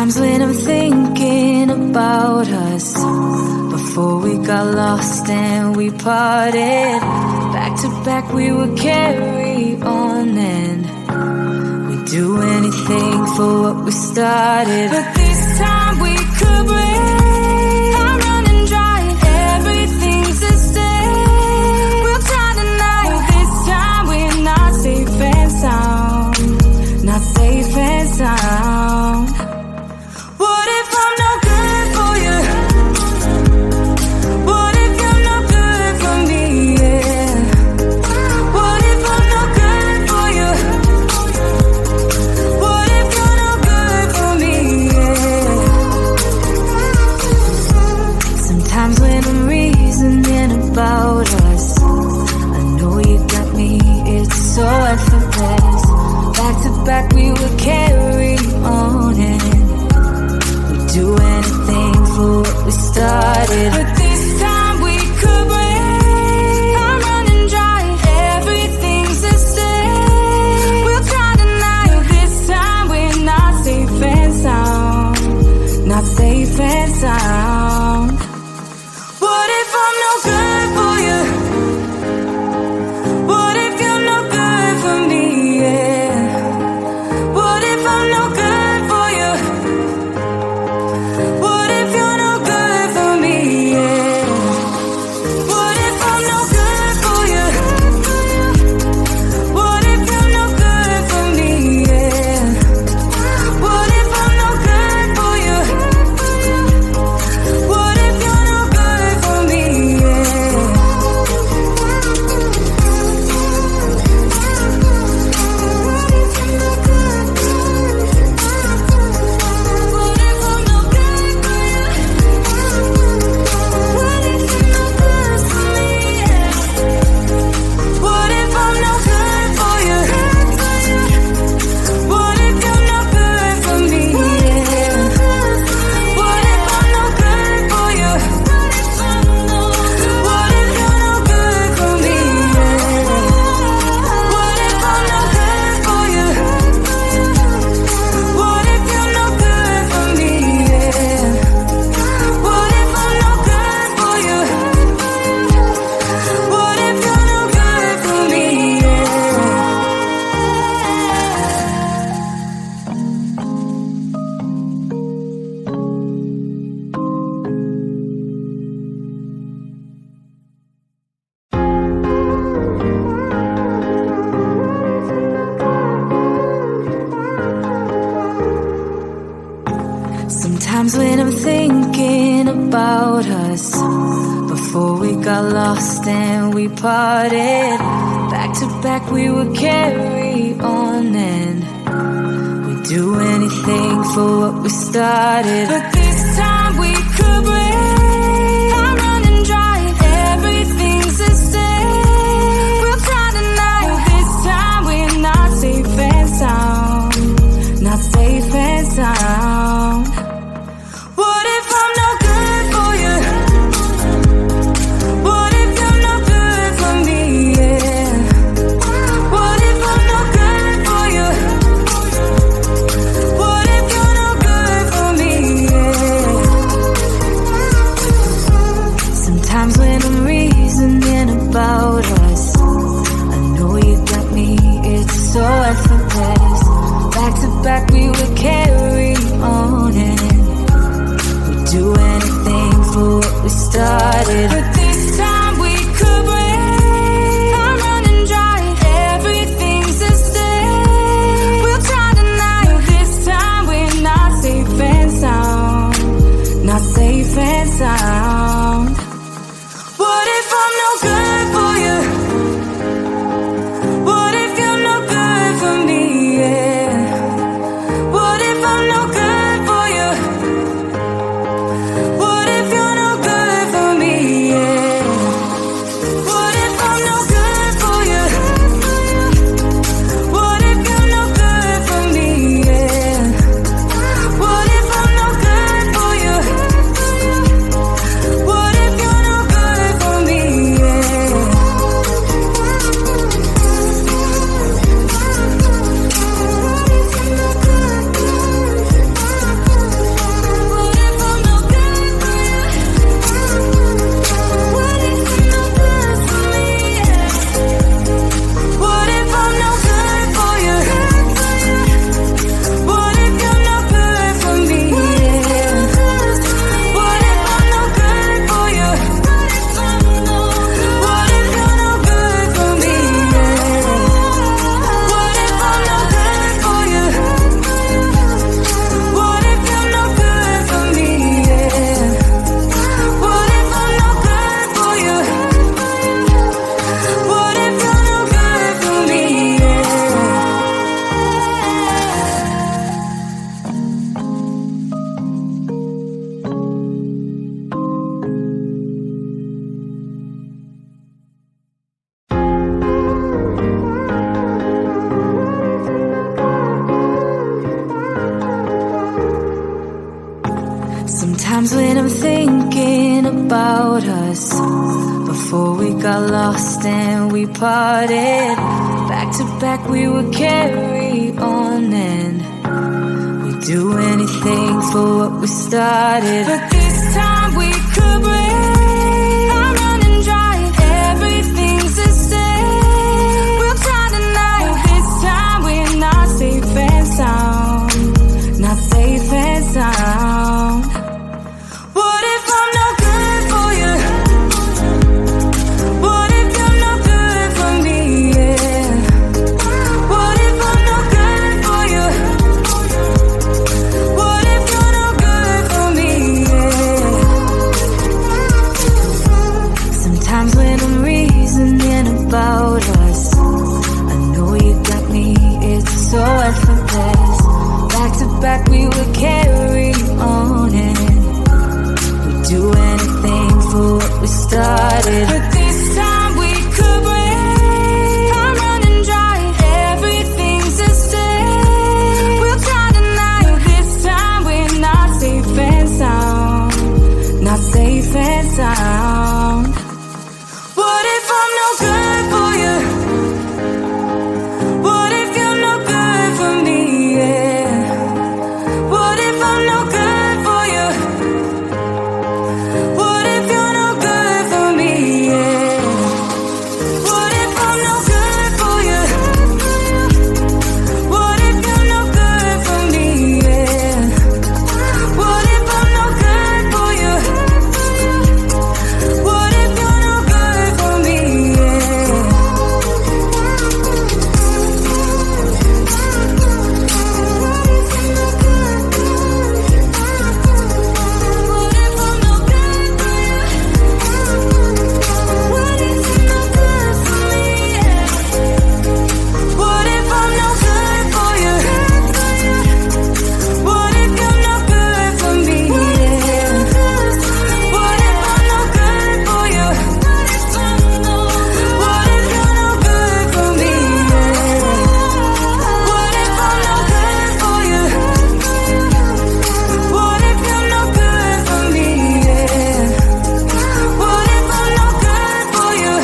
Sometimes when I'm thinking about us, before we got lost and we parted, back to back we would carry on and we'd do anything for what we started. But this time we could break. I'm running dry, everything's the same. We'll try tonight, this time we're not safe and sound. Not safe and sound. What if I'm no good for you? What if you're no good for me? Yeah. What if I'm no good for you? What if you're no good for me? Yeah. Sometimes when I'm reasoning about us, I know you got me, it's so effortless. Back to back we would carry on and we'd do anything for what we started. But this time we could break. I'm running dry, everything's the same. We'll try tonight, this time we're not safe and sound. Not safe and sound. What if I'm no good for you? What if you're no good for me? Yeah. What if I'm no good for you? What if you're no good for me? Yeah. What if I'm no good for you? What if you're no good for me? Yeah. What if I'm no good for you? What if you're no good for me? Yeah. What if I'm no good for you? What if you're no good for me? Yeah. What if I'm no good for you? What if you're no good for me? Yeah. What if I'm no good for you? What if you're no good for me? Yeah. What if I'm no good for you? What if you're no good for me? Sometimes when I'm thinking about us, before we got lost and we parted, back to back we would carry on and we'd do anything for what we started. But this time we could break. I'm running dry, everything's the same. We'll try tonight, this time we're not safe and sound. Not safe and sound. What if I'm no good for you? What if you're no good for me? Yeah. What if I'm no good for you? What if you're no good for me? Yeah. Sometimes when I'm reasoning about us, I know you got me, it's so effortless. Back to back we would carry on and we'd do anything for what we started. But this time we could break. I'm running dry, everything's the same. We'll try tonight, this time we're not safe and sound. Not safe and sound. What if I'm no good for you? What if you're no good for me? Yeah. What if I'm no good for you? What if you're no good for me? Yeah. Sometimes when I'm thinking about us, before we got lost and we parted, back to back we would carry on and we'd do anything for what we started. But this time we could break. I'm running dry, everything's the same. We'll try tonight. This time we're not safe and sound. Not safe and sound. What if I'm no good for you? What if you're no good for me? Yeah. What if I'm no good for you? What if you're no good for me? Yeah. Sometimes when I'm reasoning about us, I know you got me, it's so effortless. Back to back we would carry on and do anything for what we started. But this time we could break. I'm running dry, everything's the same. We'll try tonight. This time we're not safe and sound. Not safe and sound. What if I'm no good for you? What if you're no good for me? Yeah. What if I'm no good for you? What if you're no good for me? Yeah. What if I'm no good for you? What if you're no good for me? Yeah. What if I'm no good for you? What if you're no good for me? Yeah. What if I'm no good for you? What if you're no good for me? Yeah. What if I'm no good for you? What if you're no good for me? Yeah. What if I'm no good for you? What if you're no good for me? Yeah. What if I'm no good for you? What if you're no good for me? Yeah. What if I'm no good for you?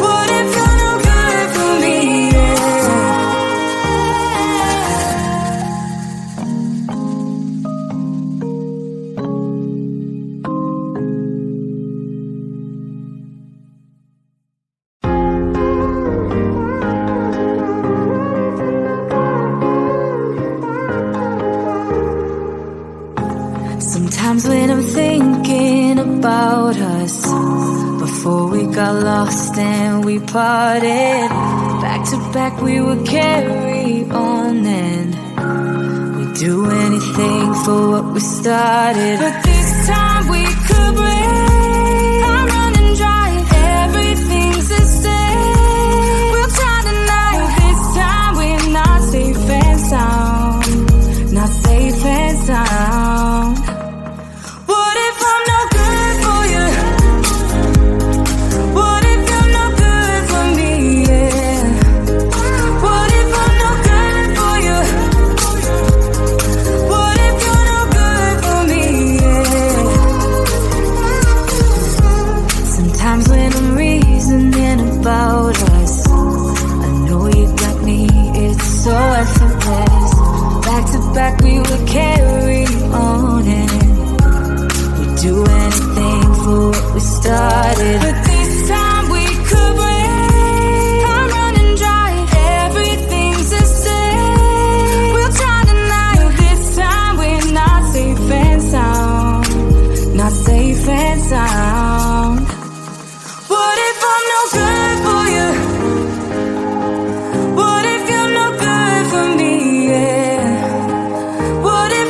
What if you're no good for me? Sometimes when I'm thinking about us, before we got lost and we parted, back to back we would carry on and we'd do anything for what we started. But this time we could break. I'm running dry, everything's the same. We'll try tonight. This time we're not safe and sound. Not safe and sound. What if I'm no good for you? What if you're no good for me? Yeah. What if I'm no good for you? What if you're no good for me? Yeah. Sometimes when I'm reasoning about us, I know you got me, it's so effortless. Back to back we would carry on and do anything for what we started. But this time we could break. I'm running dry, everything's the same. We'll try tonight. This time we're not safe and sound. Not safe and sound. What if I'm no good for you? What if you're no good for me? Yeah. What if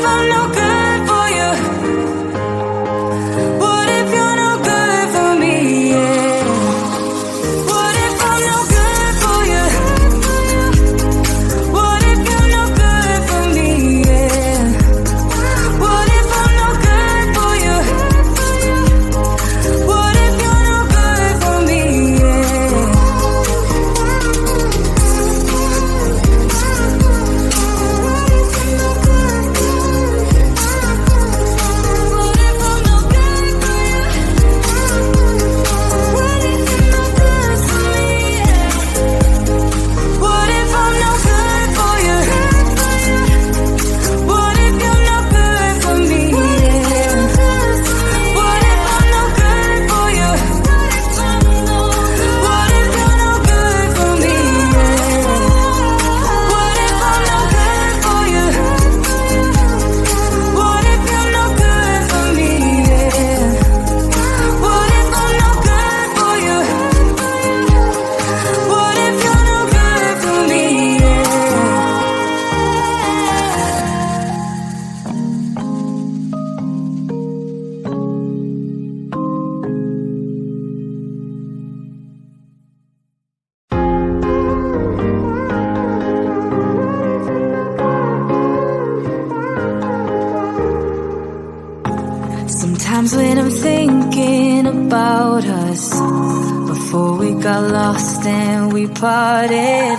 got lost and we parted.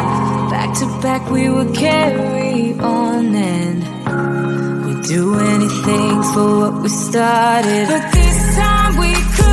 Back to back we would carry on and we'd do anything for what we started. But this time we could